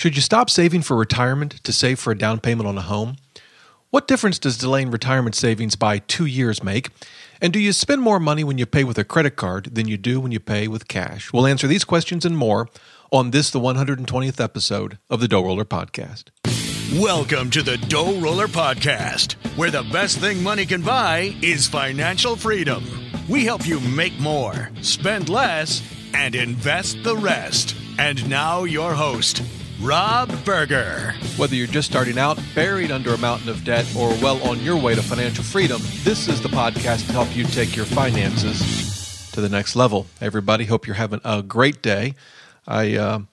Should you stop saving for retirement to save for a down payment on a home? What difference does delaying retirement savings by 2 years make? And do you spend more money when you pay with a credit card than you do when you pay with cash? We'll answer these questions and more on this, the 120th episode of the DoughRoller Podcast. Welcome to the DoughRoller Podcast, where the best thing money can buy is financial freedom. We help you make more, spend less, and invest the rest. And now your host, Rob Berger. Whether you're just starting out, buried under a mountain of debt, or well on your way to financial freedom, this is the podcast to help you take your finances to the next level. Hey everybody, hope you're having a great day. I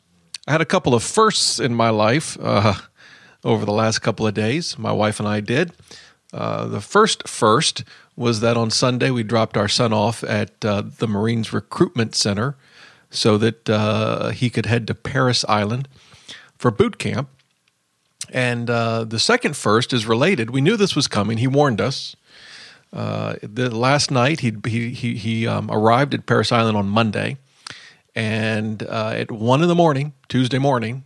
had a couple of firsts in my life over the last couple of days. My wife and I did. The first was that on Sunday we dropped our son off at the Marines Recruitment Center so that he could head to Parris Island for boot camp. And the second first is related. We knew this was coming. He warned us. The last night he arrived at Parris Island on Monday, and at 1 a.m, Tuesday morning,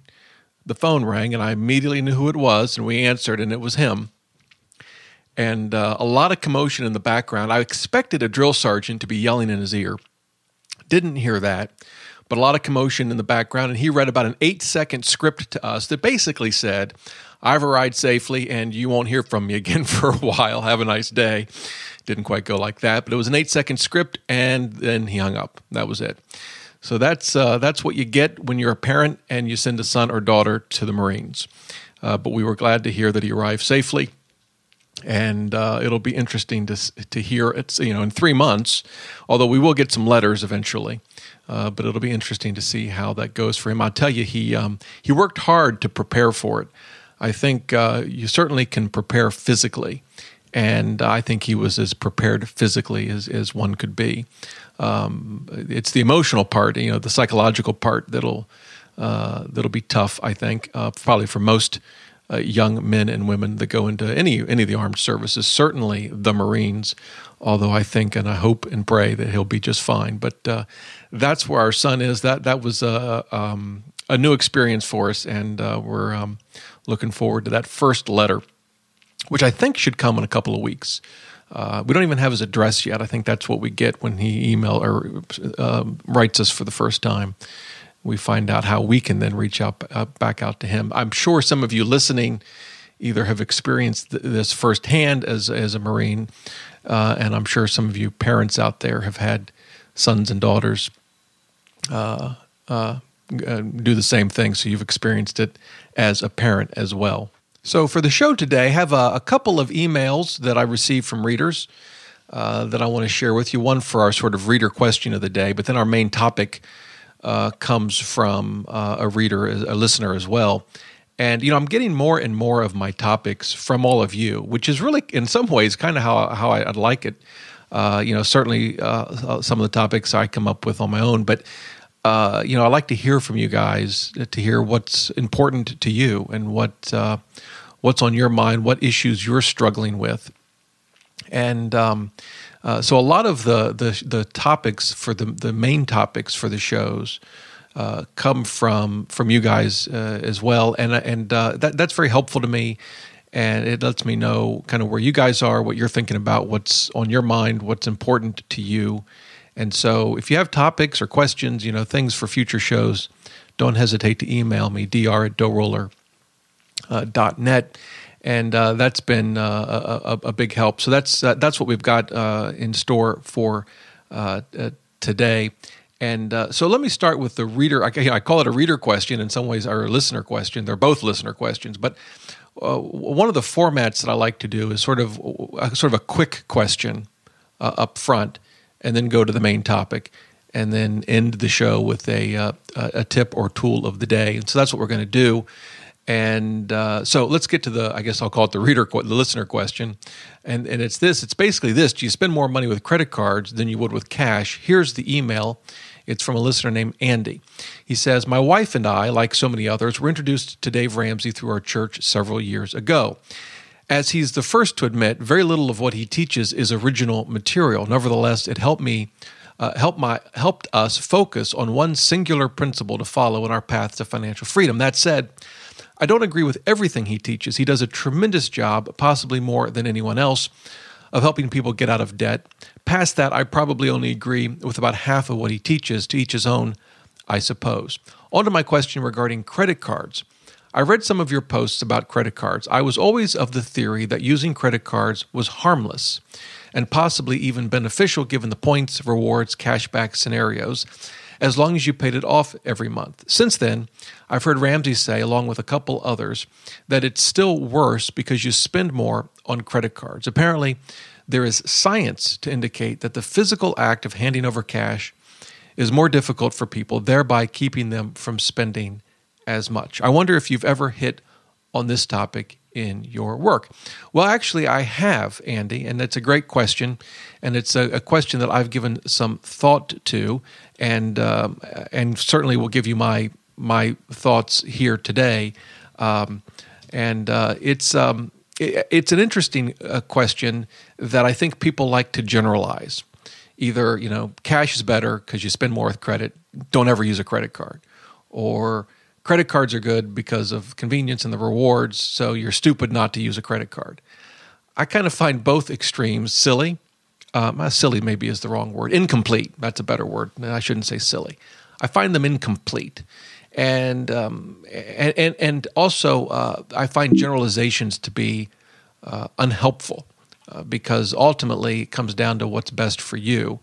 the phone rang, and I immediately knew who it was, and we answered, and it was him. And a lot of commotion in the background. I expected a drill sergeant to be yelling in his ear. Didn't hear that. But a lot of commotion in the background, and he read about an 8-second script to us that basically said, "I've arrived safely, and you won't hear from me again for a while. Have a nice day." Didn't quite go like that, but it was an 8-second script, and then he hung up. That was it. So that's what you get when you're a parent and you send a son or daughter to the Marines. But we were glad to hear that he arrived safely, and it'll be interesting to hear. It's in 3 months, although we will get some letters eventually. But it'll be interesting to see how that goes for him. I'll tell you, he worked hard to prepare for it. I think you certainly can prepare physically, and I think he was as prepared physically as one could be. It's the emotional part, the psychological part that'll be tough. I think probably for most young men and women that go into any of the armed services, certainly the Marines. Although I think and I hope and pray that he'll be just fine. But that's where our son is. That was a new experience for us, and we're looking forward to that first letter, which I think should come in a couple of weeks. We don't even have his address yet. I think that's what we get when he writes us for the first time. We find out how we can then reach out back out to him. I'm sure some of you listening either have experienced this firsthand as a Marine, and I'm sure some of you parents out there have had sons and daughters do the same thing, so you've experienced it as a parent as well. So for the show today, I have a couple of emails that I received from readers that I want to share with you. One for our sort of reader question of the day, but then our main topic comes from a listener as well. And, I'm getting more and more of my topiks from all of you, which is really, in some ways, kind of how I'd like it. Certainly some of the topics I come up with on my own, but, I like to hear from you guys, to hear what's important to you and what's on your mind, what issues you're struggling with. And so a lot of the topics for the main topics for the shows come from you guys as well, and that's very helpful to me, and it lets me know kind of where you guys are, what you're thinking about, what's on your mind, what's important to you. And so if you have topics or questions, things for future shows, don't hesitate to email me, dr@doughroller.net. And that's been a big help. So that's what we've got in store for today. And so let me start with the reader. I call it a reader question in some ways, or a listener question. They're both listener questions. But one of the formats that I like to do is sort of a quick question up front, and then go to the main topic, and then end the show with a tip or tool of the day. And so that's what we're going to do. And so let's get to I guess I'll call it the listener question. And it's this. It's basically this. Do you spend more money with credit cards than you would with cash? Here's the email. It's from a listener named Andy. He says, "My wife and I, like so many others, were introduced to Dave Ramsey through our church several years ago. As he's the first to admit, very little of what he teaches is original material. Nevertheless, it helped us focus on one singular principle to follow in our path to financial freedom. That said, I don't agree with everything he teaches. He does a tremendous job, possibly more than anyone else, of helping people get out of debt. Past that, I probably only agree with about half of what he teaches, to each his own, I suppose. On to my question regarding credit cards. I read some of your posts about credit cards. I was always of the theory that using credit cards was harmless and possibly even beneficial given the points, rewards, cashback scenarios, as long as you paid it off every month. Since then, I've heard Ramsey say, along with a couple others, that it's still worse because you spend more on credit cards. Apparently, there is science to indicate that the physical act of handing over cash is more difficult for people, thereby keeping them from spending as much. I wonder if you've ever hit on this topic in your work. Well, actually, I have, Andy, and it's a great question, and it's a question that I've given some thought to, and certainly will give you my thoughts here today. It's an interesting question that I think people like to generalize. Either, cash is better because you spend more with credit, don't ever use a credit card, or credit cards are good because of convenience and the rewards, so you're stupid not to use a credit card. I kind of find both extremes silly. Silly maybe is the wrong word. Incomplete, that's a better word. I shouldn't say silly. I find them incomplete. And also I find generalizations to be unhelpful because ultimately it comes down to what's best for you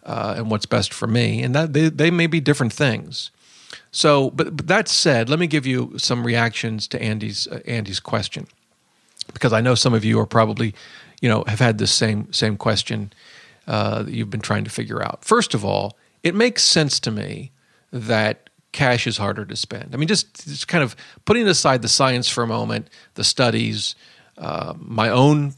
and what's best for me, and that they may be different things. So, but that said, let me give you some reactions to Andy's question, because I know some of you are probably, have had this same question that you've been trying to figure out. First of all, it makes sense to me that cash is harder to spend. I mean, just kind of putting aside the science for a moment, the studies, my own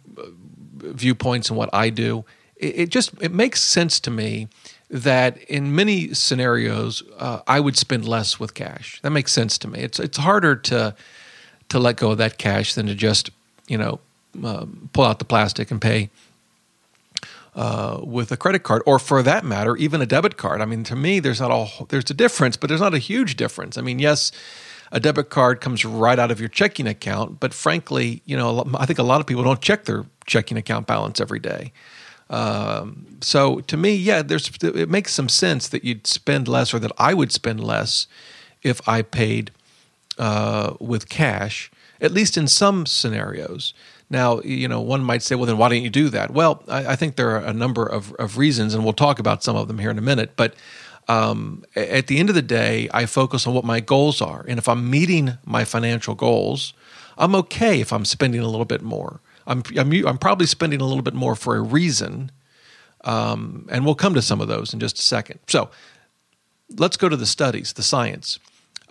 viewpoints and what I do, it makes sense to me that in many scenarios, I would spend less with cash. That makes sense to me. It's harder to let go of that cash than to just pull out the plastic and pay with a credit card, or for that matter, even a debit card. I mean, to me, there's a difference, but there's not a huge difference. I mean, yes, a debit card comes right out of your checking account, but frankly, I think a lot of people don't check their checking account balance every day. So to me, it makes some sense that you'd spend less, or that I would spend less if I paid with cash, at least in some scenarios. Now, one might say, well, then why don't you do that? Well, I think there are a number of reasons, and we'll talk about some of them here in a minute. But at the end of the day, I focus on what my goals are. And if I'm meeting my financial goals, I'm okay if I'm spending a little bit more. I'm probably spending a little bit more for a reason, and we'll come to some of those in just a second. So let's go to the studies, the science.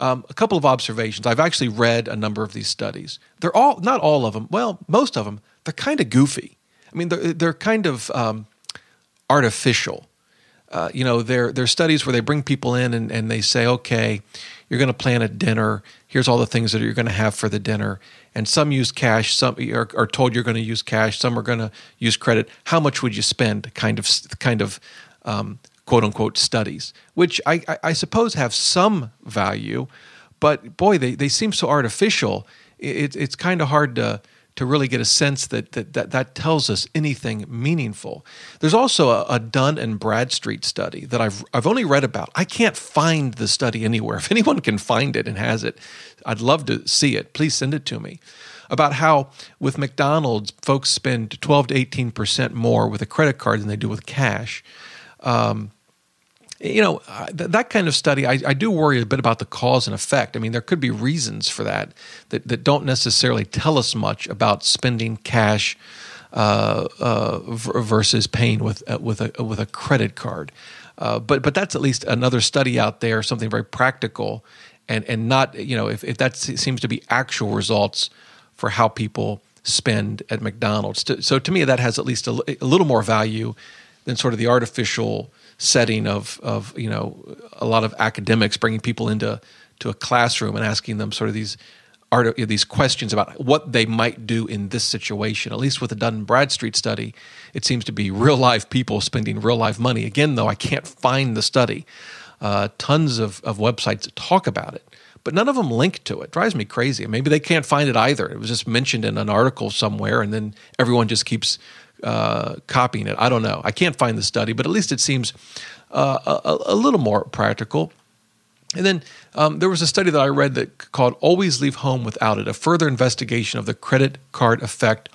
A couple of observations. I've actually read a number of these studies. They're all, not all of them, well, most of them, they're kind of goofy. I mean, they're kind of artificial. They're studies where they bring people in and they say, okay, you're going to plan a dinner. Here's all the things that you're going to have for the dinner. And some use cash, some are told you're going to use cash, some are going to use credit. How much would you spend? Kind of quote unquote studies, which I suppose have some value, but boy, they seem so artificial. It's kind of hard to really get a sense that tells us anything meaningful. There's also a Dun and Bradstreet study that I've only read about. I can't find the study anywhere. If anyone can find it and has it, I'd love to see it. Please send it to me. About how with McDonald's, folks spend 12 to 18% more with a credit card than they do with cash. That kind of study, I do worry a bit about the cause and effect. I mean, there could be reasons for that don't necessarily tell us much about spending cash versus paying with a credit card. But that's at least another study out there, something very practical, and not, if that seems to be actual results for how people spend at McDonald's. So to me, that has at least a little more value than sort of the artificial setting of a lot of academics bringing people into a classroom and asking them sort of these questions about what they might do in this situation. At least with the Dun & Bradstreet study, it seems to be real live people spending real live money. Again, though, I can't find the study. Tons of websites talk about it, but none of them link to it. Drives me crazy. Maybe they can't find it either. It was just mentioned in an article somewhere, and then everyone just keeps copying it. I don't know. I can't find the study, but at least it seems a little more practical. And then there was a study that I read that called "Always Leave Home Without It: A Further Investigation of the Credit Card Effect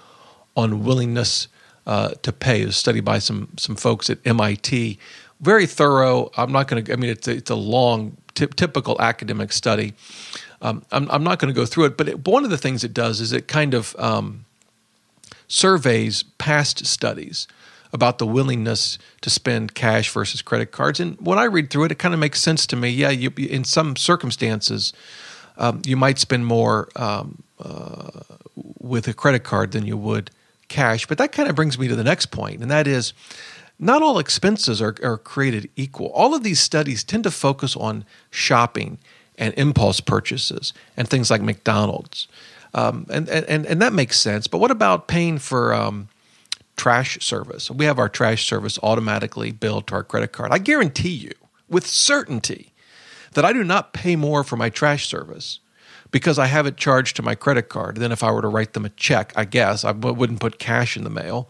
on Willingness to Pay." It was a study by some folks at MIT. Very thorough. I'm not going to. I mean, it's a long, typical academic study. I'm not going to go through it, but one of the things it does is it kind of surveys past studies about the willingness to spend cash versus credit cards. And when I read through it, it kind of makes sense to me. Yeah, in some circumstances, you might spend more with a credit card than you would cash. But that kind of brings me to the next point, and that is not all expenses are created equal. All of these studies tend to focus on shopping and impulse purchases and things like McDonald's. And that makes sense. But what about paying for trash service? We have our trash service automatically billed to our credit card. I guarantee you with certainty that I do not pay more for my trash service because I have it charged to my credit card than if I were to write them a check. I guess I wouldn't put cash in the mail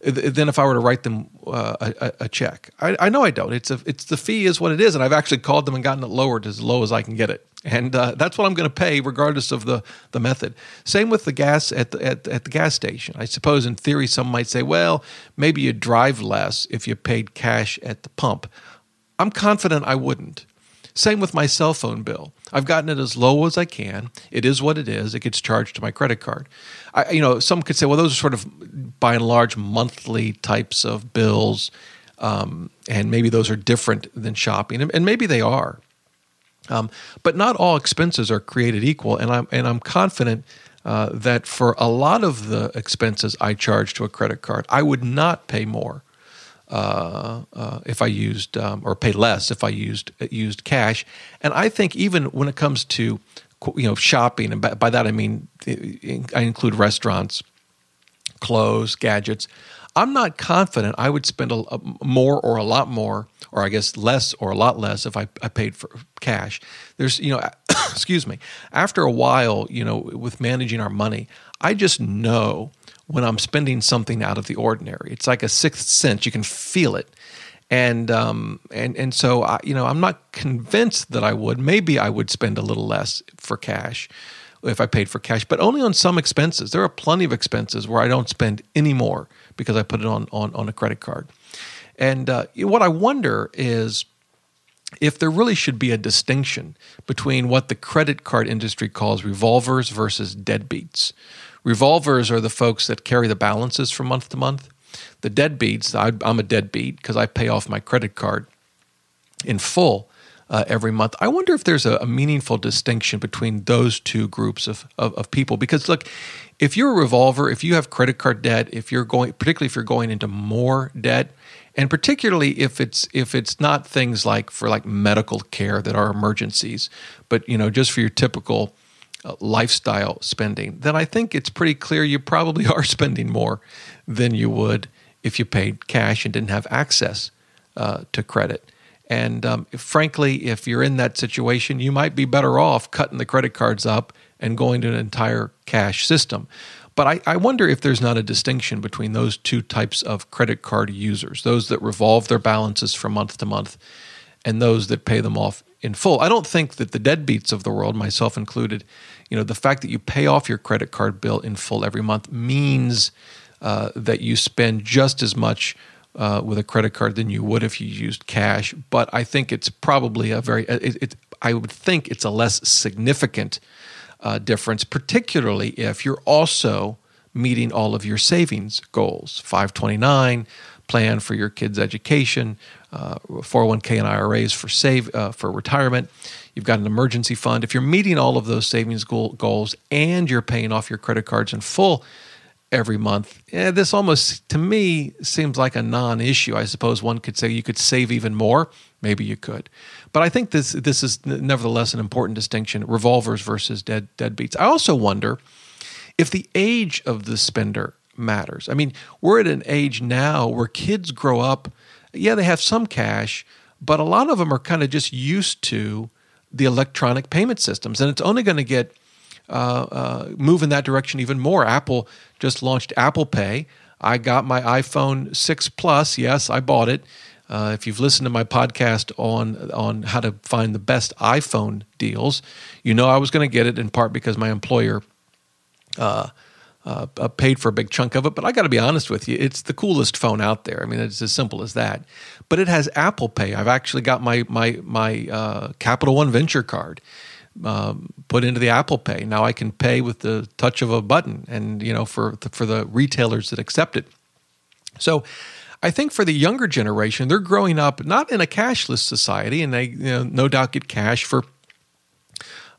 than if I were to write them a check. I know I don't. It's the fee is what it is, and I've actually called them and gotten it lowered as low as I can get it, and that's what I'm going to pay regardless of the method. Same with the gas at the gas station. I suppose in theory some might say, well, maybe you'd drive less if you paid cash at the pump. I'm confident I wouldn't. Same with my cell phone bill. I've gotten it as low as I can. It is what it is. It gets charged to my credit card. Some could say, well, those are sort of, by and large, monthly types of bills, and maybe those are different than shopping, and maybe they are. But not all expenses are created equal, and I'm confident that for a lot of the expenses I charge to a credit card, I would not pay more if I used or pay less if I used cash. And I think even when it comes to shopping, and by that I mean I include restaurants, clothes, gadgets, I'm not confident I would spend more or a lot more, or I guess less or a lot less if I paid for cash. There's excuse me. After a while, with managing our money, I just know when I'm spending something out of the ordinary. It's like a sixth sense. You can feel it. And so I'm not convinced that I would. Maybe I would spend a little less for cash if I paid for cash, but only on some expenses. There are plenty of expenses where I don't spend any more because I put it on a credit card. And what I wonder is if there really should be a distinction between what the credit card industry calls revolvers versus deadbeats. Revolvers are the folks that carry the balances from month to month. The deadbeats, I'm a deadbeat because I pay off my credit card in full every month. I wonder if there's a meaningful distinction between those two groups of people. Because look, if you're a revolver, if you have credit card debt, particularly if you're going into more debt, and particularly if it's not things like for medical care that are emergencies, but just for your typical lifestyle spending, then I think it's pretty clear you probably are spending more than you would if you paid cash and didn't have access to credit. And frankly, if you're in that situation, you might be better off cutting the credit cards up and going to an entire cash system. But I wonder if there's not a distinction between those two types of credit card users, those that revolve their balances from month to month and those that pay them off in full. I don't think that the deadbeats of the world, myself included, the fact that you pay off your credit card bill in full every month means that you spend just as much with a credit card than you would if you used cash. But I think it's probably I would think it's a less significant difference, particularly if you're also meeting all of your savings goals, 529, plan for your kids' education, 401k and IRAs for retirement. You've got an emergency fund. If you're meeting all of those savings goals and you're paying off your credit cards in full every month, this almost, to me, seems like a non-issue. I suppose one could say you could save even more. Maybe you could. But I think this is nevertheless an important distinction, revolvers versus deadbeats. I also wonder if the age of the spender matters. I mean, we're at an age now where kids grow up, they have some cash, but a lot of them are kind of just used to the electronic payment systems. And it's only going to get move in that direction even more. Apple just launched Apple Pay. I got my iPhone 6 Plus. Yes, I bought it. If you've listened to my podcast on how to find the best iPhone deals, you know I was going to get it in part because my employer paid for a big chunk of it. But I got to be honest with you, it's the coolest phone out there. I mean, it's as simple as that. But it has Apple Pay. I've actually got my Capital One Venture card put into the Apple Pay. Now I can pay with the touch of a button, and for the retailers that accept it. So I think for the younger generation, they're growing up not in a cashless society, and they no doubt get cash for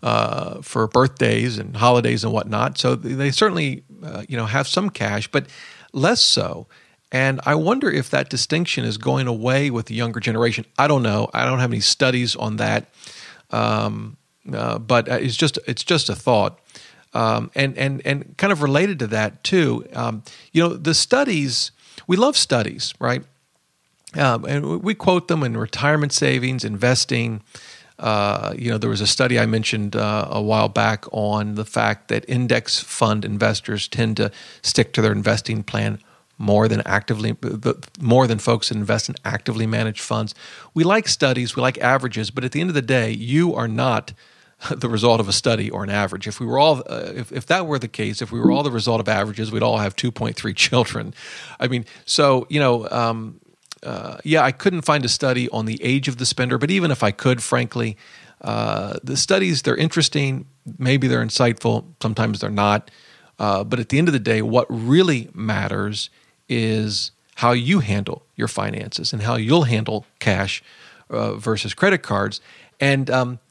birthdays and holidays and whatnot. So they certainly have some cash, but less so. And I wonder if that distinction is going away with the younger generation. I don't know. I don't have any studies on that. But it's just a thought, and kind of related to that too. The studies, we love studies, right? And we quote them in retirement savings, investing. There was a study I mentioned a while back on the fact that index fund investors tend to stick to their investing plan more than folks that invest in actively managed funds. We like studies, we like averages, but at the end of the day, you are not the result of a study or an average. If we were all, if that were the case, if we were all the result of averages, we'd all have 2.3 children. I mean, so I couldn't find a study on the age of the spender, but even if I could, frankly, the studies, they're interesting. Maybe they're insightful. Sometimes they're not. But at the end of the day, what really matters is how you handle your finances and how you'll handle cash versus credit cards. And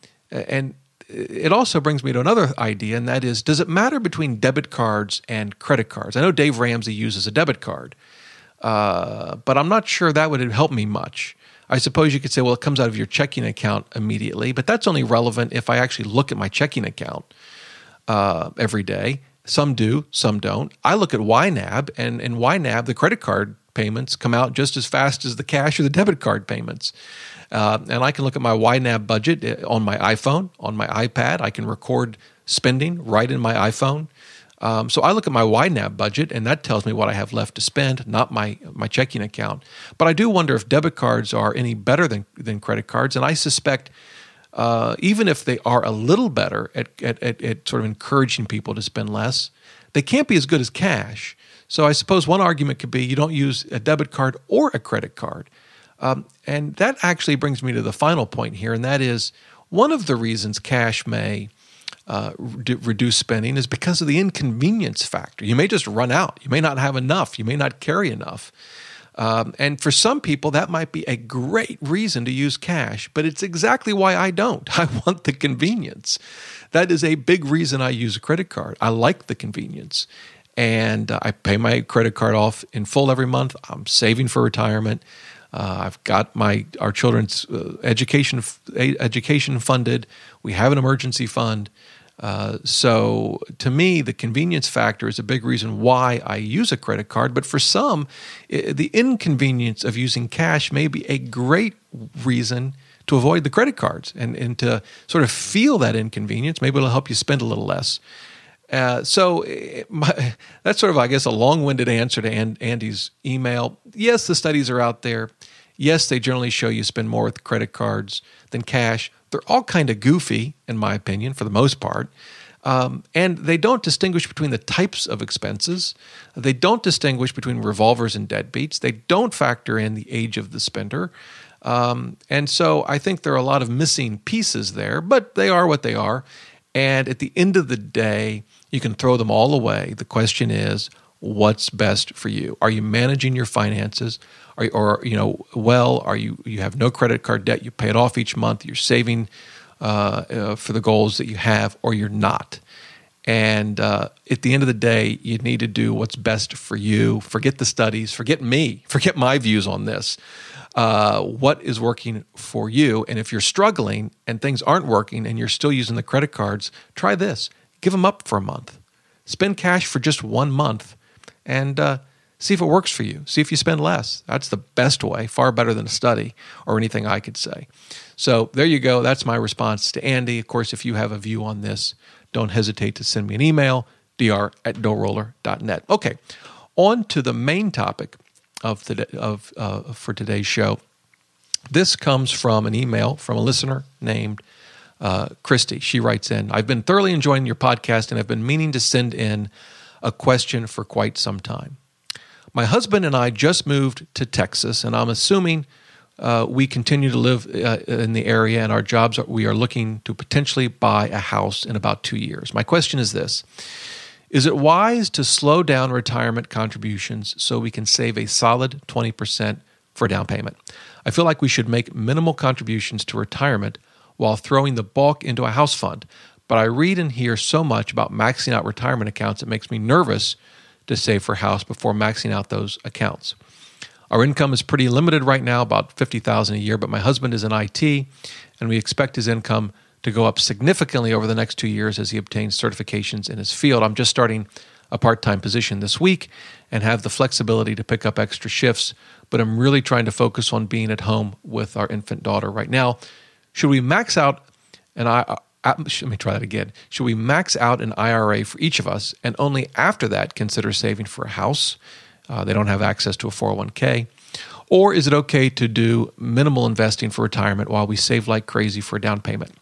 it also brings me to another idea, and that is, does it matter between debit cards and credit cards? I know Dave Ramsey uses a debit card, but I'm not sure that would help me much. I suppose you could say, well, it comes out of your checking account immediately, but that's only relevant if I actually look at my checking account every day. Some do, some don't. I look at YNAB, and in YNAB, the credit card payments come out just as fast as the cash or the debit card payments. And I can look at my YNAB budget on my iPhone, on my iPad. I can record spending right in my iPhone. So I look at my YNAB budget, and that tells me what I have left to spend, not my checking account. But I do wonder if debit cards are any better than credit cards, and I suspect even if they are a little better at sort of encouraging people to spend less, they can't be as good as cash. So I suppose one argument could be you don't use a debit card or a credit card. And that actually brings me to the final point here, and that is one of the reasons cash may reduce spending is because of the inconvenience factor. You may just run out. You may not have enough. You may not carry enough. And for some people, that might be a great reason to use cash, but it's exactly why I don't. I want the convenience. That is a big reason I use a credit card. I like the convenience. And I pay my credit card off in full every month. I'm saving for retirement. I've got our children's education funded. We have an emergency fund. So to me, the convenience factor is a big reason why I use a credit card. But for some, the inconvenience of using cash may be a great reason to avoid the credit cards and to sort of feel that inconvenience. Maybe it'll help you spend a little less. That's sort of, I guess, a long-winded answer to Andy's email. Yes, the studies are out there. Yes, they generally show you spend more with credit cards than cash. They're all kind of goofy, in my opinion, for the most part. And they don't distinguish between the types of expenses. They don't distinguish between revolvers and deadbeats. They don't factor in the age of the spender. And so I think there are a lot of missing pieces there, but they are what they are. And at the end of the day, you can throw them all away. The question is, what's best for you? Are you managing your finances? You have no credit card debt, you pay it off each month, you're saving for the goals that you have, or you're not. And at the end of the day, you need to do what's best for you. Forget the studies, forget me, forget my views on this. What is working for you? And if you're struggling and things aren't working and you're still using the credit cards, try this. Give them up for a month. Spend cash for just 1 month and see if it works for you. See if you spend less. That's the best way, far better than a study or anything I could say. So there you go. That's my response to Andy. Of course, if you have a view on this, don't hesitate to send me an email, dr@DoughRoller.net. Okay, on to the main topic for today's show. This comes from an email from a listener named Christy. She writes in, I've been thoroughly enjoying your podcast and I've been meaning to send in a question for quite some time. My husband and I just moved to Texas, and I'm assuming we continue to live in the area, and our jobs we are looking to potentially buy a house in about 2 years. My question is this. Is it wise to slow down retirement contributions so we can save a solid 20% for down payment? I feel like we should make minimal contributions to retirement while throwing the bulk into a house fund, but I read and hear so much about maxing out retirement accounts it makes me nervous to save for a house before maxing out those accounts. Our income is pretty limited right now, about $50,000 a year, but my husband is in IT, and we expect his income to go up significantly over the next 2 years as he obtains certifications in his field. I'm just starting a part-time position this week and have the flexibility to pick up extra shifts, but I'm really trying to focus on being at home with our infant daughter right now. Should we max out let me try that again. Should we max out an IRA for each of us and only after that consider saving for a house? They don't have access to a 401k. Or is it okay to do minimal investing for retirement while we save like crazy for a down payment?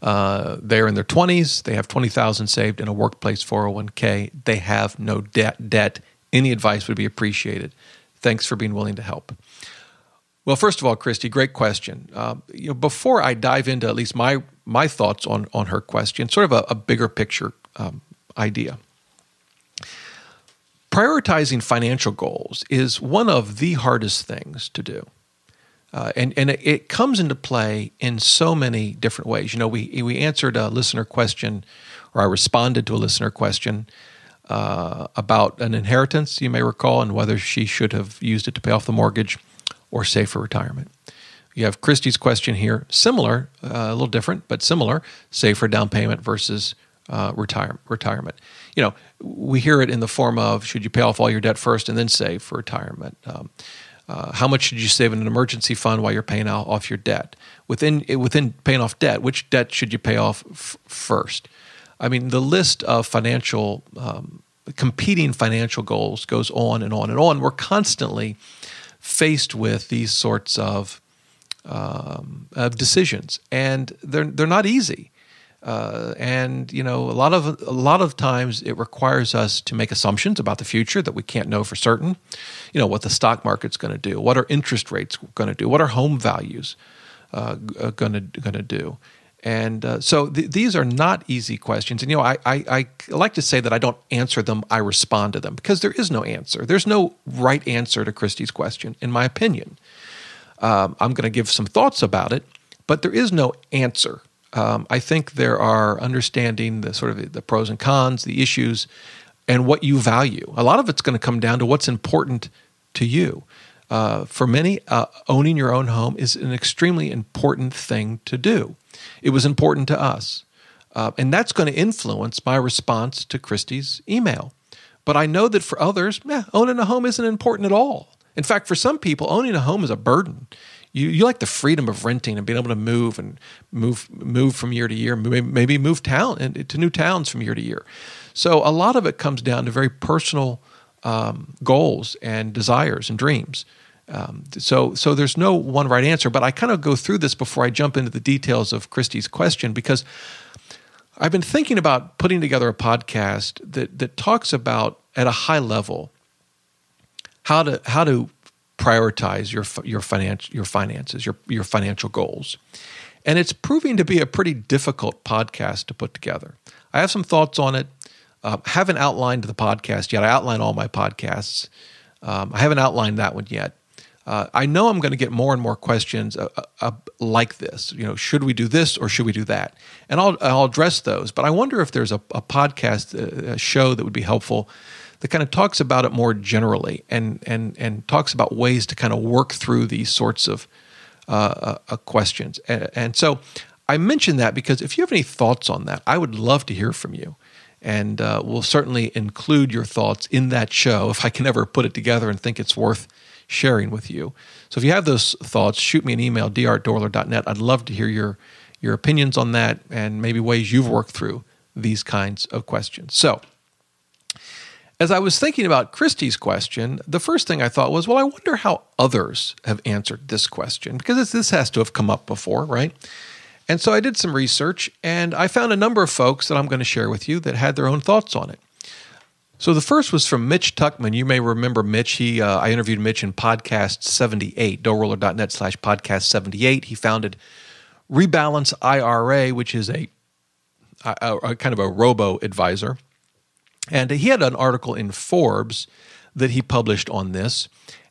They're in their 20s. They have $20,000 saved in a workplace 401k. They have no debt. Any advice would be appreciated. Thanks for being willing to help. Well, first of all, Christy, great question. Before I dive into at least my thoughts on her question, sort of a bigger picture idea. Prioritizing financial goals is one of the hardest things to do. And it comes into play in so many different ways. We answered a listener question, or I responded to a listener question about an inheritance, you may recall, and whether she should have used it to pay off the mortgage or save for retirement. You have Christy's question here, similar, a little different, but similar, save for down payment versus retirement. We hear it in the form of, should you pay off all your debt first and then save for retirement? How much should you save in an emergency fund while you're paying off your debt? Within paying off debt, which debt should you pay off first? I mean, the list of competing financial goals goes on and on and on. We're constantly faced with these sorts of decisions, and they're not easy. And a lot of times it requires us to make assumptions about the future that we can't know for certain. What the stock market's going to do, what are interest rates going to do, what are home values going to do. And so these are not easy questions. And I like to say that I don't answer them; I respond to them, because there is no answer. There's no right answer to Christy's question, in my opinion. I'm going to give some thoughts about it, but there is no answer. I think there are understanding the pros and cons, the issues, and what you value. A lot of it's going to come down to what's important to you. For many, owning your own home is an extremely important thing to do. It was important to us. And that's going to influence my response to Christy's email. But I know that for others, owning a home isn't important at all. In fact, for some people, owning a home is a burden. You like the freedom of renting and being able to move from year to year, maybe move to new towns from year to year. So a lot of it comes down to very personal goals and desires and dreams. So there's no one right answer, but I kind of go through this before I jump into the details of Christy's question, because I've been thinking about putting together a podcast that talks about, at a high level, how to prioritize your finances, your financial goals. And it's proving to be a pretty difficult podcast to put together. I have some thoughts on it. Haven't outlined the podcast yet. I outline all my podcasts. I haven't outlined that one yet. I know I'm going to get more and more questions like this. Should we do this or should we do that? And I'll address those. But I wonder if there's a podcast, a show that would be helpful that kind of talks about it more generally and talks about ways to kind of work through these sorts of questions. And so I mention that because if you have any thoughts on that, I would love to hear from you. And we'll certainly include your thoughts in that show if I can ever put it together and think it's worth sharing with you. So if you have those thoughts, shoot me an email, dr@doughroller.net. I'd love to hear your opinions on that and maybe ways you've worked through these kinds of questions. So as I was thinking about Christy's question, the first thing I thought was, well, I wonder how others have answered this question, because this has to have come up before, right? And so I did some research, and I found a number of folks that I'm going to share with you that had their own thoughts on it. So the first was from Mitch Tuckman. You may remember Mitch. I interviewed Mitch in podcast 78, DoughRoller.net/podcast 78. He founded Rebalance IRA, which is a kind of a robo-advisor. And he had an article in Forbes that he published on this,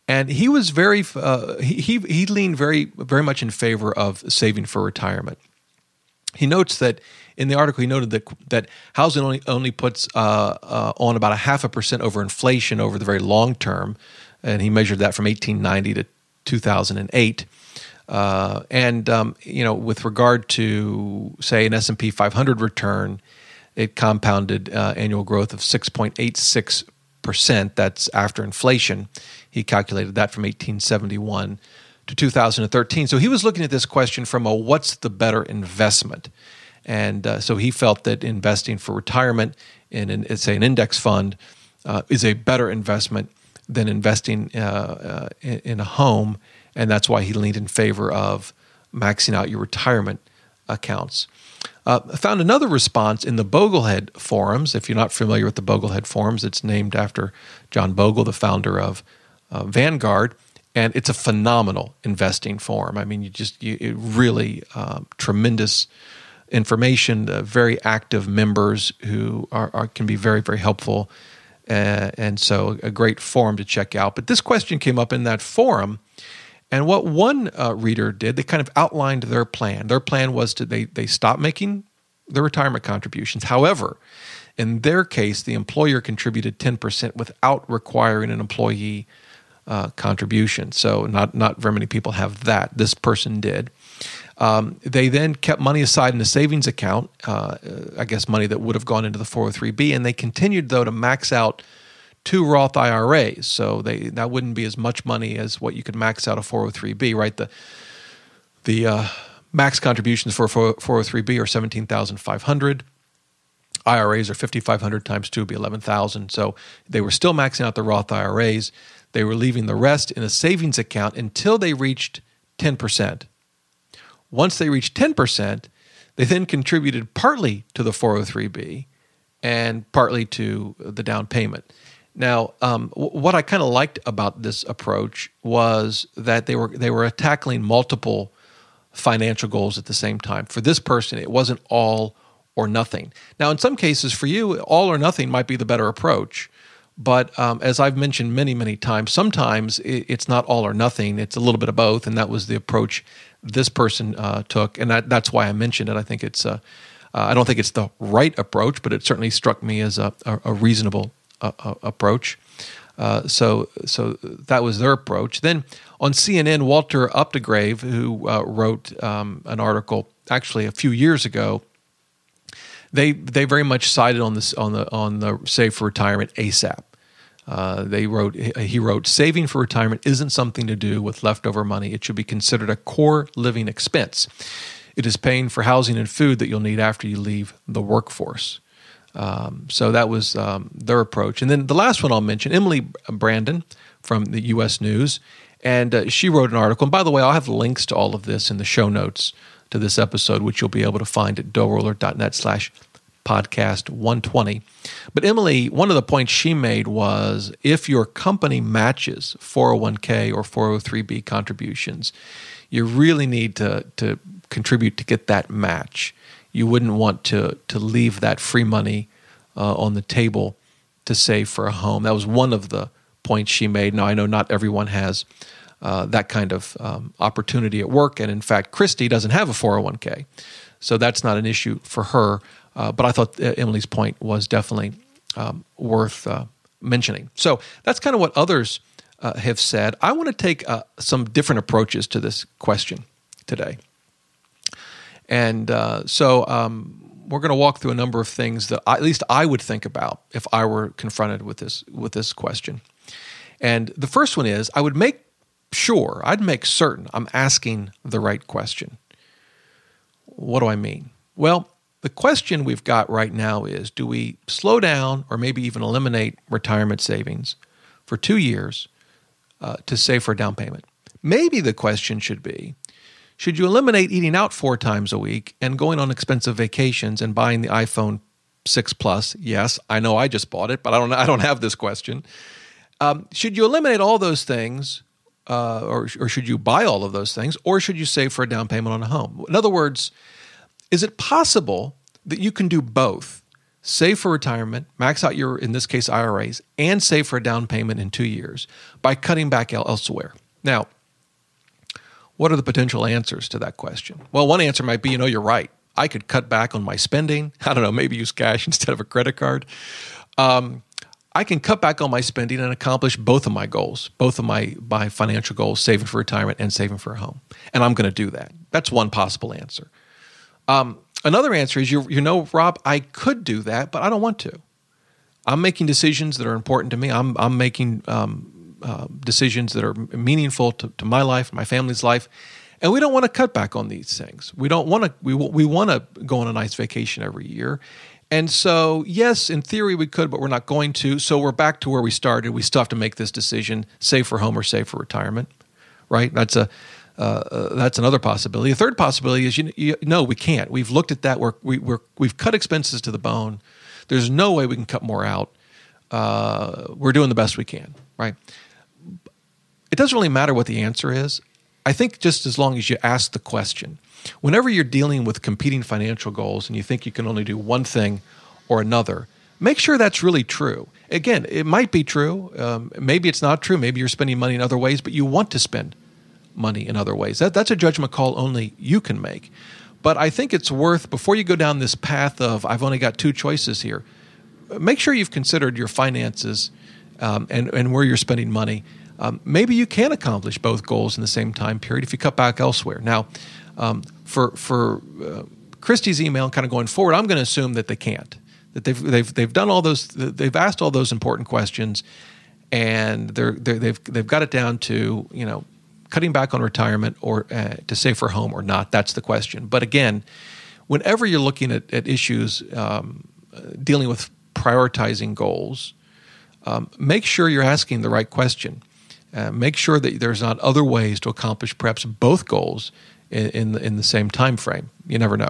and he was he leaned very much in favor of saving for retirement. He notes that in the article, he noted that housing only puts on about 0.5% over inflation over the very long term, and he measured that from 1890 to 2008. With regard to, say, an S&P 500 return, it compounded annual growth of 6.86%. That's after inflation. He calculated that from 1871 to 2013. So he was looking at this question from a what's the better investment? And so he felt that investing for retirement in, say, an index fund is a better investment than investing in a home, and that's why he leaned in favor of maxing out your retirement accounts. I found another response in the Boglehead forums. If you're not familiar with the Boglehead forums, it's named after John Bogle, the founder of Vanguard, and it's a phenomenal investing forum. I mean, it really tremendous information, very active members who can be very, very helpful, and so a great forum to check out. But this question came up in that forum, and what one reader did, they kind of outlined their plan. Their plan was they stopped making the retirement contributions. However, in their case, the employer contributed 10% without requiring an employee contribution. So not very many people have that. This person did. They then kept money aside in a savings account, I guess money that would have gone into the 403B, and they continued, though, to max out 2 Roth IRAs. So that wouldn't be as much money as what you could max out a 403B, right? The max contributions for a 403B are $17,500. IRAs are $5,500 times 2 would be $11,000. So they were still maxing out the Roth IRAs. They were leaving the rest in a savings account until they reached 10%. Once they reached 10%, they then contributed partly to the 403B and partly to the down payment. Now, what I kind of liked about this approach was that they were tackling multiple financial goals at the same time. For this person, it wasn't all or nothing. Now, in some cases, for you, all or nothing might be the better approach. But as I've mentioned many, many times, sometimes it's not all or nothing. It's a little bit of both, and that was the approach this person took, and that's why I mentioned it. I think it's I don't think it's the right approach, but it certainly struck me as a reasonable approach. So that was their approach. Then on CNN, Walter Updegrave, who wrote an article actually a few years ago, they very much sided on this on the Save for Retirement ASAP. He wrote, saving for retirement isn't something to do with leftover money. It should be considered a core living expense. It is paying for housing and food that you'll need after you leave the workforce. So that was their approach. And then the last one I'll mention, Emily Brandon from the U.S. News, and she wrote an article. And by the way, I'll have links to all of this in the show notes to this episode, which you'll be able to find at DoughRoller.net/podcast 120. But Emily, one of the points she made was if your company matches 401k or 403b contributions, you really need to contribute to get that match. You wouldn't want to leave that free money on the table to save for a home. That was one of the points she made. Now, I know not everyone has that kind of opportunity at work, and in fact, Christy doesn't have a 401k, so that's not an issue for her. But I thought Emily's point was definitely worth mentioning. So that's kind of what others have said. I want to take some different approaches to this question today. And so we're going to walk through a number of things that at least I would think about if I were confronted with this question. And the first one is I'd make certain I'm asking the right question. What do I mean? Well, the question we've got right now is, do we slow down or maybe even eliminate retirement savings for 2 years to save for a down payment? Maybe the question should be, should you eliminate eating out 4 times a week and going on expensive vacations and buying the iPhone 6 Plus? Yes, I know I just bought it, but I don't have this question. Should you eliminate all those things, or should you buy all of those things, or should you save for a down payment on a home? In other words, is it possible that you can do both, save for retirement, max out your, in this case, IRAs, and save for a down payment in 2 years by cutting back elsewhere? Now, what are the potential answers to that question? Well, one answer might be, you're right. I could cut back on my spending. I don't know, maybe use cash instead of a credit card. I can cut back on my spending and accomplish both of my goals, both of my financial goals, saving for retirement and saving for a home. And I'm going to do that. That's one possible answer. Another answer is, Rob, I could do that, but I don't want to. I'm making decisions that are important to me. I'm making decisions that are meaningful to my life, my family's life, and we don't want to cut back on these things. We don't want to. We want to go on a nice vacation every year, and so yes, in theory we could, but we're not going to. So we're back to where we started. We still have to make this decision: save for home or save for retirement. Right? That's another possibility. A third possibility is no, we can't. We've looked at that. We've cut expenses to the bone. There's no way we can cut more out. We're doing the best we can. Right? It doesn't really matter what the answer is. I think just as long as you ask the question. Whenever you're dealing with competing financial goals and you think you can only do one thing or another, make sure that's really true. Again, it might be true. Maybe it's not true. Maybe you're spending money in other ways, but you want to spend money in other ways. That's a judgment call only you can make. But I think it's worth, before you go down this path of I've only got 2 choices here, make sure you've considered your finances and where you're spending money. Maybe you can accomplish both goals in the same time period if you cut back elsewhere. Now, for Christy's email, kind of going forward, I'm going to assume that they can't. That they've done all those, they've asked all those important questions, and they've got it down to cutting back on retirement or to save for home or not. That's the question. But again, whenever you're looking at issues dealing with prioritizing goals, make sure you're asking the right question. Make sure that there's not other ways to accomplish perhaps both goals in the same time frame. You never know.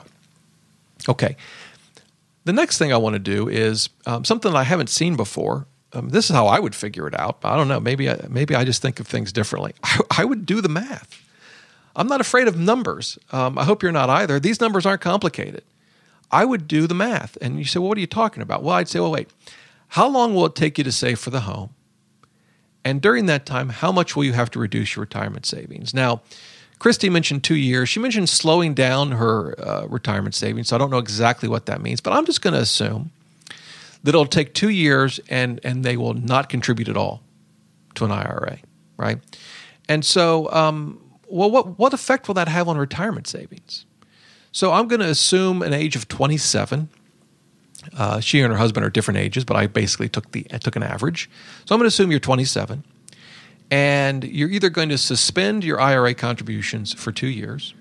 Okay. The next thing I want to do is something that I haven't seen before. This is how I would figure it out. I don't know. Maybe I just think of things differently. I would do the math. I'm not afraid of numbers. I hope you're not either. These numbers aren't complicated. I would do the math. And you say, well, what are you talking about? Well, I'd say, well, wait. How long will it take you to save for the home? And during that time, how much will you have to reduce your retirement savings? Now, Christy mentioned 2 years. She mentioned slowing down her retirement savings, so I don't know exactly what that means. But I'm just going to assume that it'll take 2 years and they will not contribute at all to an IRA, right? And so, what effect will that have on retirement savings? So I'm going to assume an age of 27. She and her husband are different ages, but I basically took an average. So I'm going to assume you're 27, and you're either going to suspend your IRA contributions for 2 years,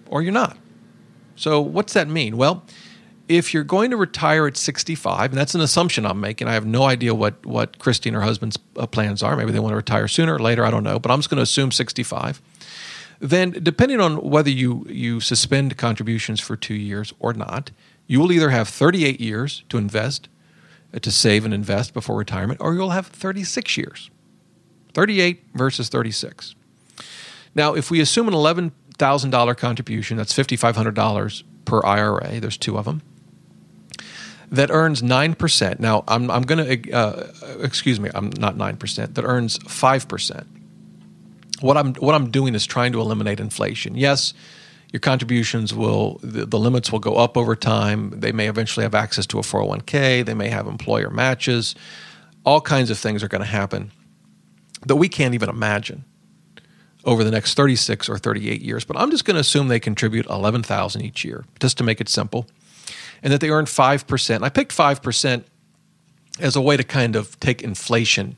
or you're not. So what's that mean? Well, if you're going to retire at 65, and that's an assumption I'm making, I have no idea what Christy and her husband's plans are. Maybe they want to retire sooner or later, I don't know, but I'm just going to assume 65. Then, depending on whether you suspend contributions for 2 years or not, you will either have 38 years to invest, to save and invest before retirement, or you'll have 36 years. 38 versus 36. Now, if we assume an $11,000 contribution, that's $5,500 per IRA, there's 2 of them, that earns 9%. Now, I'm going to, I'm not 9%, that earns 5%. What I'm doing is trying to eliminate inflation. Yes, your contributions the limits will go up over time. They may eventually have access to a 401k. They may have employer matches. All kinds of things are going to happen that we can't even imagine over the next 36 or 38 years. But I'm just going to assume they contribute $11,000 each year, just to make it simple, and that they earn 5%. I picked 5% as a way to kind of take inflation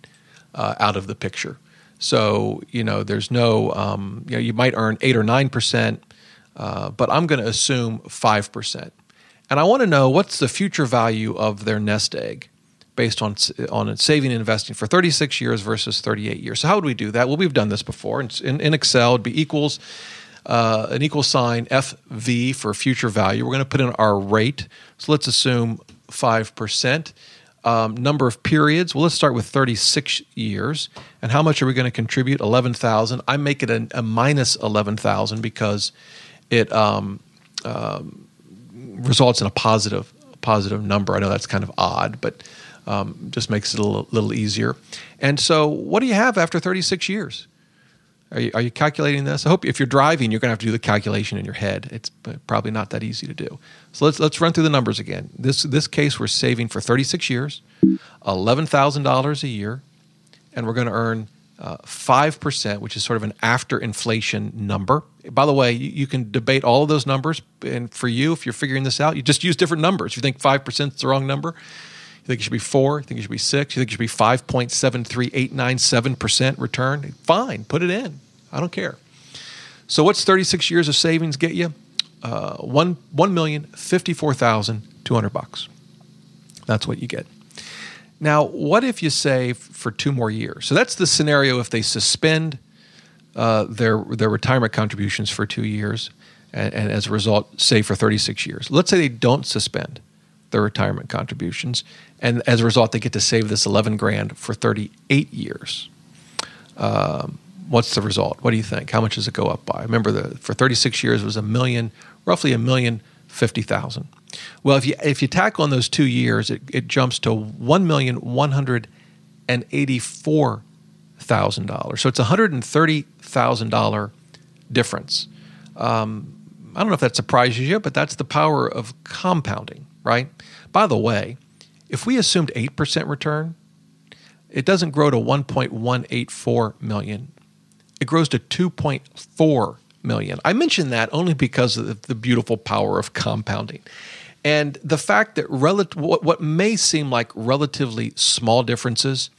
out of the picture. So, there's no, you might earn 8 or 9%, but I'm going to assume 5%. And I want to know what's the future value of their nest egg based on saving and investing for 36 years versus 38 years. So how would we do that? Well, we've done this before. In Excel, it'd be equals an equal sign FV for future value. We're going to put in our rate. So let's assume 5%. Number of periods. Well, let's start with 36 years. And how much are we going to contribute? 11,000. I make it a minus 11,000 because it results in a positive number. I know that's kind of odd, but just makes it a little easier. And so what do you have after 36 years? Are you calculating this? I hope if you're driving, you're going to have to do the calculation in your head. It's probably not that easy to do. So let's run through the numbers again. This case, we're saving for 36 years, $11,000 a year, and we're going to earn 5%, which is sort of an after-inflation number. By the way, you can debate all of those numbers, and for you, if you're figuring this out, you just use different numbers. You think 5% is the wrong number? You think it should be 4? You think it should be 6? You think it should be 5.73897% return? Fine, put it in. I don't care. So what's 36 years of savings get you? $1,054,200. That's what you get. Now, what if you save for 2 more years? So that's the scenario if they suspend their retirement contributions for 2 years and as a result save for 36 years. Let's say they don't suspend their retirement contributions, and as a result they get to save this $11,000 for 38 years. What's the result? What do you think? How much does it go up by? Remember, for 36 years it was roughly $1,050,000. Well, if you tack on those 2 years, it jumps to $1,184,000. So it's a $130,000 difference. I don't know if that surprises you, but that's the power of compounding, right? By the way, if we assumed 8% return, it doesn't grow to $1.184 million. It grows to $2.4 million. I mention that only because of the beautiful power of compounding. And the fact that what may seem like relatively small differences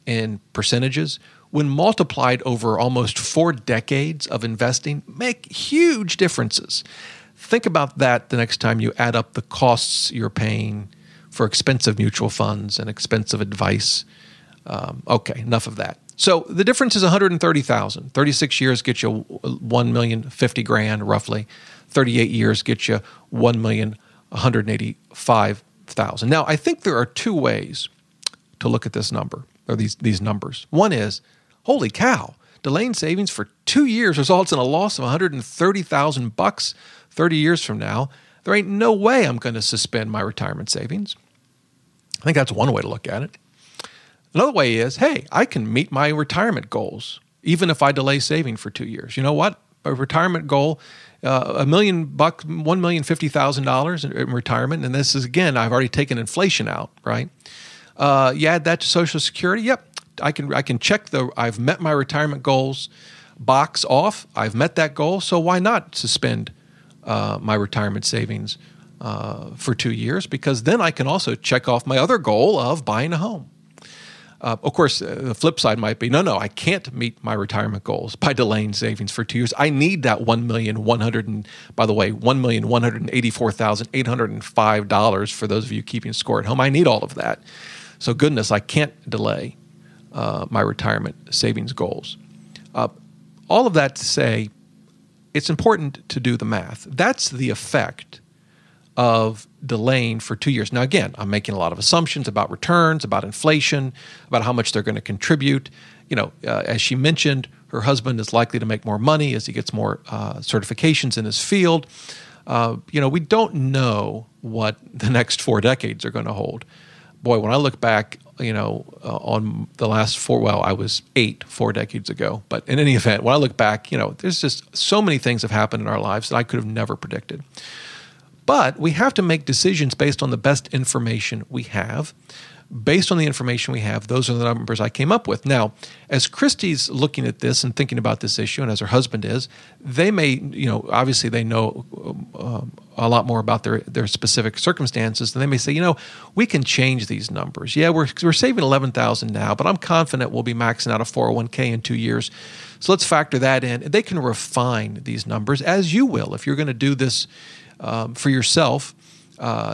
in percentages, when multiplied over almost 4 decades of investing, make huge differences. Think about that the next time you add up the costs you're paying for expensive mutual funds and expensive advice. Okay, enough of that. So the difference is $130,000. 36 years get you $1,050,000 roughly. 38 years get you $1,185,000. Now, I think there are 2 ways to look at this number, or these numbers. One is, holy cow, delaying savings for 2 years results in a loss of $130,000 30 years from now. There ain't no way I'm going to suspend my retirement savings. I think that's one way to look at it. Another way is, hey, I can meet my retirement goals even if I delay saving for 2 years. You know what? A retirement goal, $1 million, $1,050,000 in retirement, and this is, again, I've already taken inflation out, right? You add that to Social Security. Yep, I can check I've met my retirement goals box off. I've met that goal, so why not suspend my retirement savings for 2 years? Because then I can also check off my other goal of buying a home. Of course, the flip side might be, no, I can't meet my retirement goals by delaying savings for 2 years. I need that $1,184,805 for those of you keeping score at home. I need all of that. So goodness, I can't delay my retirement savings goals. All of that to say, it's important to do the math. That's the effect of delaying for 2 years. Now, again, I'm making a lot of assumptions about returns, about inflation, about how much they're going to contribute. As she mentioned, her husband is likely to make more money as he gets more certifications in his field. We don't know what the next 4 decades are going to hold. Boy, when I look back, on the last 4, I was 8 4 decades ago. But in any event, when I look back, there's just so many things have happened in our lives that I could have never predicted. But we have to make decisions based on the best information we have. based on the information we have, those are the numbers I came up with. Now, as Christy's looking at this and thinking about this issue, and as her husband is, they may, obviously they know a lot more about their specific circumstances, and they may say, we can change these numbers. Yeah, we're saving $11,000 now, but I'm confident we'll be maxing out a 401k in 2 years. So let's factor that in. They can refine these numbers, as you will. If you're going to do this for yourself,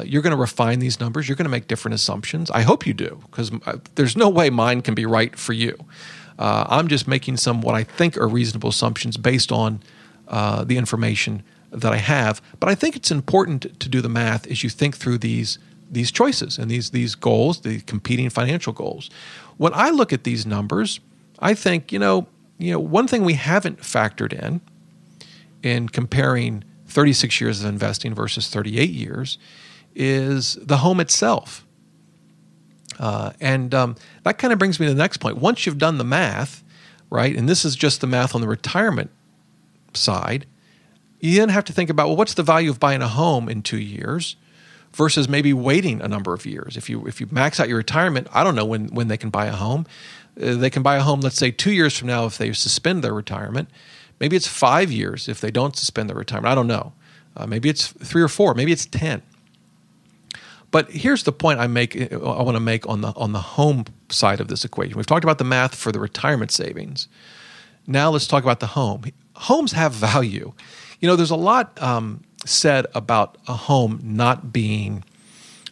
you're going to refine these numbers. You're going to make different assumptions. I hope you do, because there's no way mine can be right for you. I'm just making some what I think are reasonable assumptions based on the information that I have. But I think it's important to do the math as you think through these choices and these goals, the competing financial goals. When I look at these numbers, I think, one thing we haven't factored in comparing 36 years of investing versus 38 years is the home itself. And that kind of brings me to the next point. Once you've done the math, right, and this is just the math on the retirement side, you then have to think about, well, what's the value of buying a home in 2 years versus maybe waiting a number of years? If you max out your retirement, I don't know when they can buy a home. They can buy a home, let's say 2 years from now if they suspend their retirement. Maybe it's 5 years if they don't suspend their retirement. I don't know. Maybe it's 3 or 4. Maybe it's 10. But here's the point I want to make on the home side of this equation. We've talked about the math for the retirement savings. Now let's talk about the home. Homes have value. There's a lot said about a home not being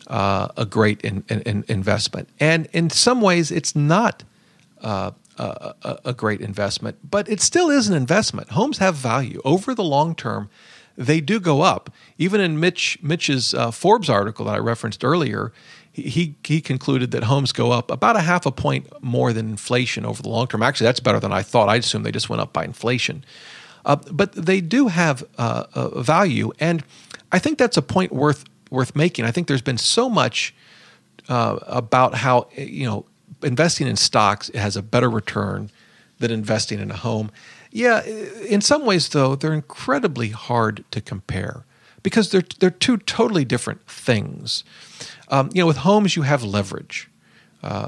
a great investment. And in some ways, it's not a great investment, but it still is an investment. Homes have value. Over the long term, they do go up. Even in Mitch's Forbes article that I referenced earlier, he concluded that homes go up about 0.5 point more than inflation over the long term. Actually, that's better than I thought. I assumed they just went up by inflation. But they do have a value, and I think that's a point worth making. I think there's been so much about how investing in stocks has a better return than investing in a home. Yeah, in some ways, though, they're incredibly hard to compare because they're two totally different things. With homes, you have leverage,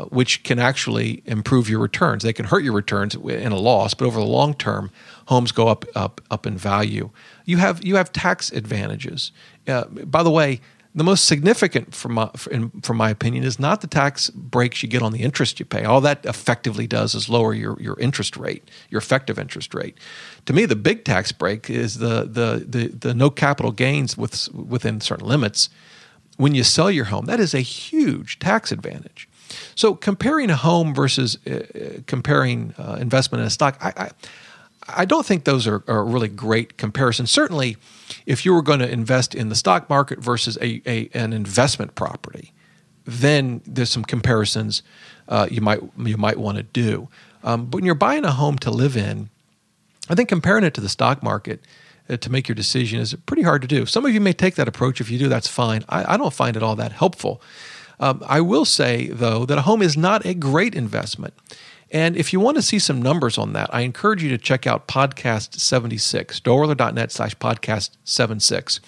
which can actually improve your returns. They can hurt your returns in a loss, but over the long term, homes go up in value. You have tax advantages. By the way, the most significant, from my opinion, is not the tax breaks you get on the interest you pay. All that effectively does is lower your interest rate, your effective interest rate. To me, the big tax break is the no capital gains within certain limits. When you sell your home, that is a huge tax advantage. So comparing a home versus comparing investment in a stock, I don't think those are really great comparisons. Certainly, if you were going to invest in the stock market versus an investment property, then there's some comparisons you might want to do. But when you're buying a home to live in, I think comparing it to the stock market to make your decision is pretty hard to do. Some of you may take that approach. If you do, that's fine. I don't find it all that helpful. I will say, though, that a home is not a great investment. And if you want to see some numbers on that, I encourage you to check out podcast 76, DoughRoller.net/podcast 76.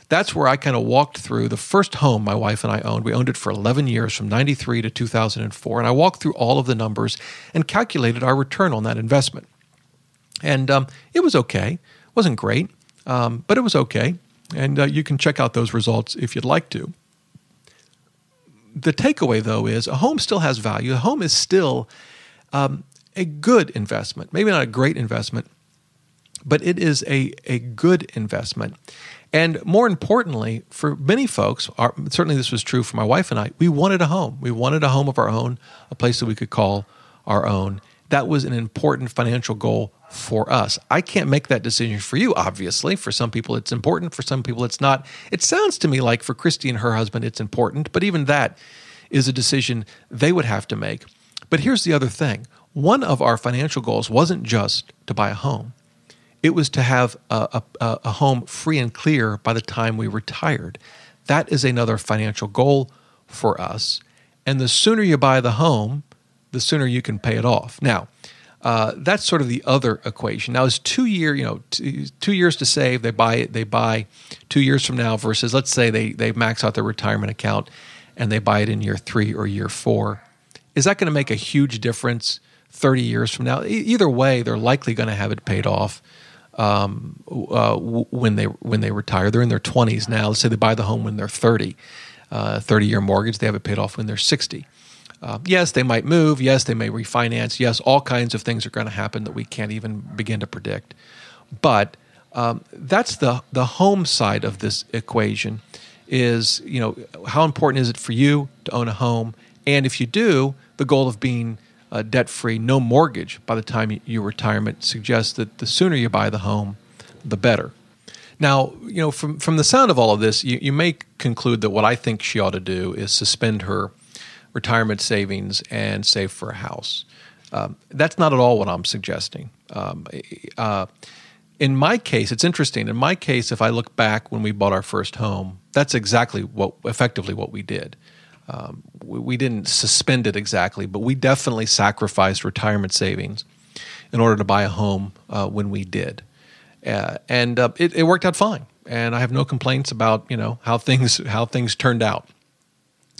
That's where I kind of walked through the first home my wife and I owned. We owned it for 11 years, from 93 to 2004. And I walked through all of the numbers and calculated our return on that investment. And it was okay. It wasn't great, but it was okay. And you can check out those results if you'd like to. The takeaway, though, is a home still has value. A home is still a good investment, maybe not a great investment, but it is a good investment. And more importantly, for many folks, certainly this was true for my wife and I, we wanted a home. We wanted a home of our own, a place that we could call our own. That was an important financial goal for us. I can't make that decision for you, obviously. For some people, it's important. For some people, it's not. It sounds to me like for Christy and her husband, it's important, but even that is a decision they would have to make. But here's the other thing. One of our financial goals wasn't just to buy a home. It was to have a home free and clear by the time we retired. That is another financial goal for us. And the sooner you buy the home, the sooner you can pay it off. Now, that's sort of the other equation. Now, is 2 years to save? They buy 2 years from now versus, let's say they max out their retirement account and they buy it in year 3 or year 4, is that going to make a huge difference 30 years from now? Either way, they're likely going to have it paid off when they retire. They're in their 20s now. Let's say they buy the home when they're 30. 30-year mortgage, they have it paid off when they're 60. Yes, they might move. Yes, they may refinance. Yes, all kinds of things are going to happen that we can't even begin to predict. But that's the home side of this equation is, how important is it for you to own a home? And if you do, the goal of being debt-free, no mortgage by the time your retirement suggests that the sooner you buy the home, the better. Now, from the sound of all of this, you may conclude that what I think she ought to do is suspend her retirement savings and save for a house. That's not at all what I'm suggesting. In my case, it's interesting. In my case, if I look back when we bought our first home, that's effectively what we did. We didn't suspend it exactly, but we definitely sacrificed retirement savings in order to buy a home when we did. And it worked out fine, and I have no complaints about how things turned out.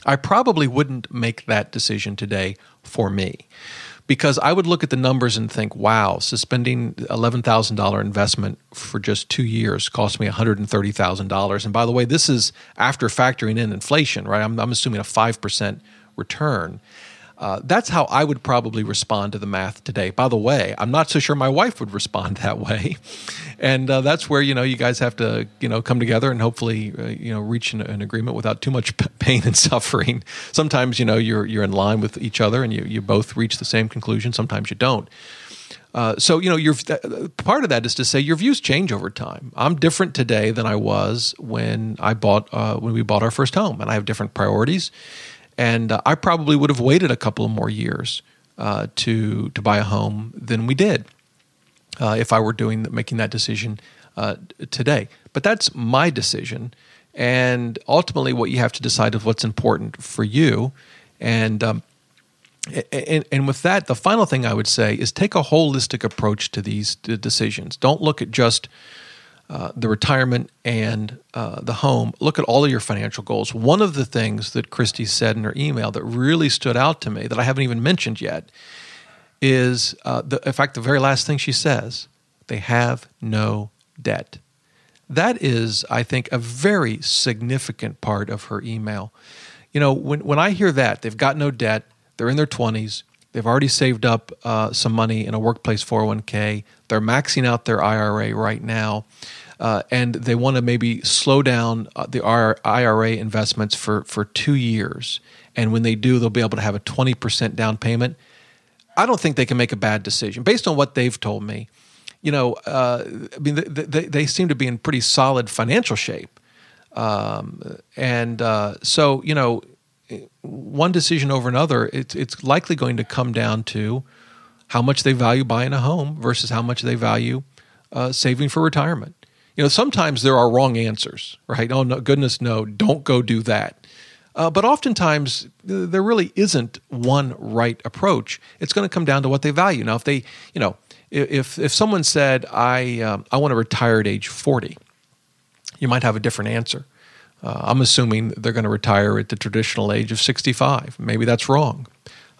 I probably wouldn't make that decision today for me, because I would look at the numbers and think, wow, suspending $11,000 investment for just 2 years cost me $130,000. And by the way, this is after factoring in inflation, right? I'm assuming a 5% return. That's how I would probably respond to the math today. By the way, I'm not so sure my wife would respond that way. And that's where, you guys have to, come together and hopefully, reach an agreement without too much pain and suffering. Sometimes, you're in line with each other and you both reach the same conclusion. Sometimes you don't. So, part of that is to say your views change over time. I'm different today than I was when we bought our first home, and I have different priorities. And I probably would have waited a couple of more years to buy a home than we did if I were making that decision today. But that's my decision, and ultimately, what you have to decide is what's important for you. And with that, the final thing I would say is take a holistic approach to these decisions. Don't look at just the retirement and the home. Look at all of your financial goals. One of the things that Christy said in her email that really stood out to me that I haven't even mentioned yet is, in fact, the very last thing she says, they have no debt. That is, I think, a very significant part of her email. When I hear that, they've got no debt, they're in their 20s, they've already saved up some money in a workplace 401k, they're maxing out their IRA right now, and they want to maybe slow down the IRA investments for 2 years. And when they do, they'll be able to have a 20% down payment. I don't think they can make a bad decision. Based on what they've told me, they seem to be in pretty solid financial shape. So, one decision over another, it's likely going to come down to how much they value buying a home versus how much they value saving for retirement. Sometimes there are wrong answers, right? Oh, no, goodness, no, don't go do that. But oftentimes there really isn't one right approach. It's going to come down to what they value. Now, if someone said, I want to retire at age 40, you might have a different answer. I'm assuming they're going to retire at the traditional age of 65. Maybe that's wrong.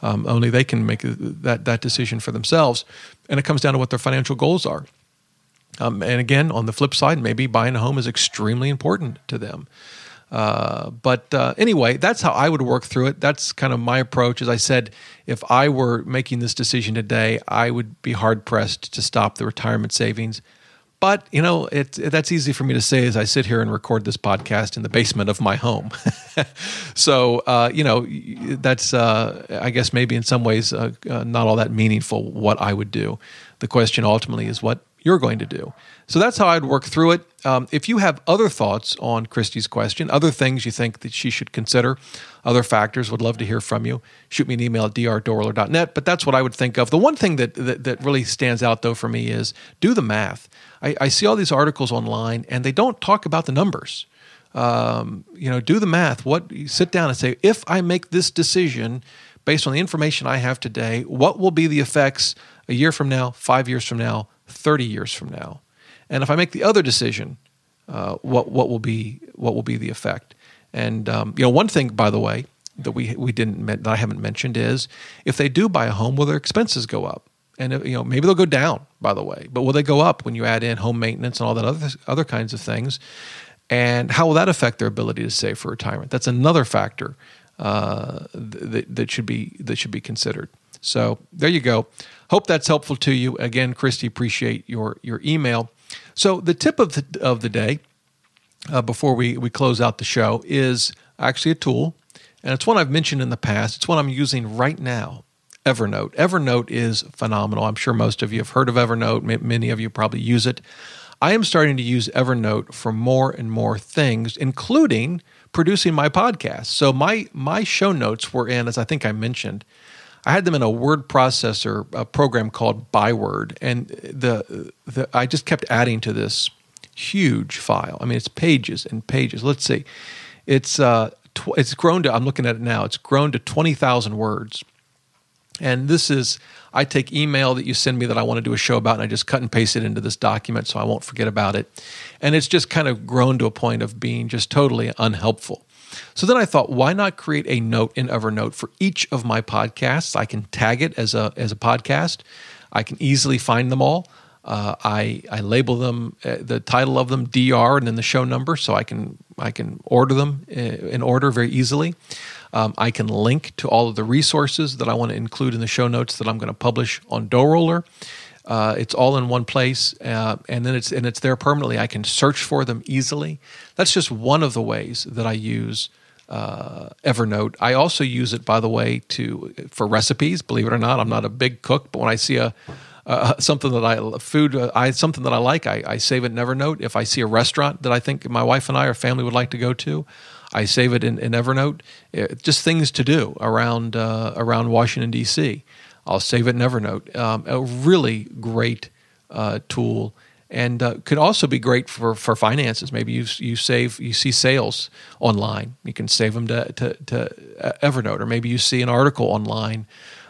Only they can make that decision for themselves. And it comes down to what their financial goals are. And again, on the flip side, maybe buying a home is extremely important to them. But anyway, that's how I would work through it. That's kind of my approach. As I said, if I were making this decision today, I would be hard-pressed to stop the retirement savings. But, that's easy for me to say as I sit here and record this podcast in the basement of my home. So, that's, I guess, maybe in some ways not all that meaningful what I would do. The question ultimately is what you're going to do. So that's how I'd work through it. If you have other thoughts on Christy's question, other things you think that she should consider, other factors, would love to hear from you. Shoot me an email at dr@doughroller.net. But that's what I would think of. The one thing that really stands out, though, for me is do the math. I see all these articles online, and they don't talk about the numbers. Do the math. You sit down and say, if I make this decision based on the information I have today, what will be the effects a year from now, 5 years from now, 30 years from now? And if I make the other decision, what will be the effect? And one thing, by the way, that that I haven't mentioned is if they do buy a home, will their expenses go up? And maybe they'll go down, by the way, but will they go up when you add in home maintenance and all that other kinds of things? And how will that affect their ability to save for retirement? That's another factor that should be considered. So there you go. Hope that's helpful to you. Again, Christy, appreciate your email. So the tip of the day, before we close out the show, is actually a tool, and it's one I've mentioned in the past. It's one I'm using right now. Evernote. Evernote is phenomenal. I'm sure most of you have heard of Evernote. Many of you probably use it. I am starting to use Evernote for more and more things, including producing my podcast. So my show notes were in, as I think I mentioned, I had them in a word processor, a program called Byword, and I just kept adding to this huge file. I mean, it's pages and pages. Let's see, it's grown to. I'm looking at it now. It's grown to 20,000 words. And this is, I take email that you send me that I want to do a show about, and I just cut and paste it into this document so I won't forget about it. And it's just kind of grown to a point of being just totally unhelpful. So then I thought, why not create a note in Evernote for each of my podcasts? I can tag it as a podcast. I can easily find them all. I label them, the title of them, DR, and then the show number, so I can order them in order very easily. I can link to all of the resources that I want to include in the show notes that I'm going to publish on DoughRoller. It's all in one place, and then it's there permanently. I can search for them easily. That's just one of the ways that I use Evernote. I also use it, by the way, for recipes. Believe it or not, I'm not a big cook, but when I see something that I like, I save it in Evernote. If I see a restaurant that I think my wife and I or family would like to go to, I save it in Evernote. Just things to do around Washington, D.C. I'll save it in Evernote. A really great tool, and could also be great for finances. Maybe you see sales online. You can save them to Evernote, or maybe you see an article online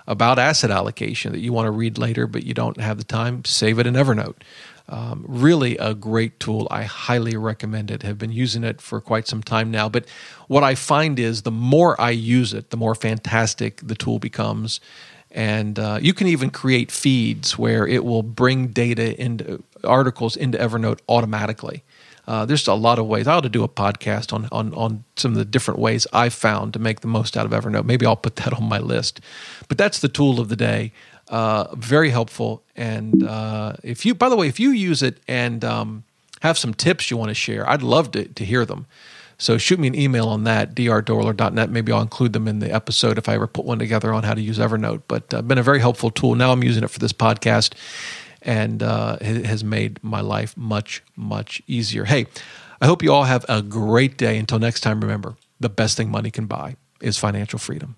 about asset allocation that you want to read later, but you don't have the time. Save it in Evernote. Really a great tool. I highly recommend it. Have been using it for quite some time now. But what I find is the more I use it, the more fantastic the tool becomes. And you can even create feeds where it will bring articles into Evernote automatically. There's a lot of ways. I ought to do a podcast on some of the different ways I've found to make the most out of Evernote. Maybe I'll put that on my list. But that's the tool of the day. Very helpful. And if you use it and have some tips you want to share, I'd love to hear them. So shoot me an email on that, dr@doughroller.net. Maybe I'll include them in the episode if I ever put one together on how to use Evernote. But been a very helpful tool. Now I'm using it for this podcast, and it has made my life much, much easier. Hey, I hope you all have a great day. Until next time, remember, the best thing money can buy is financial freedom.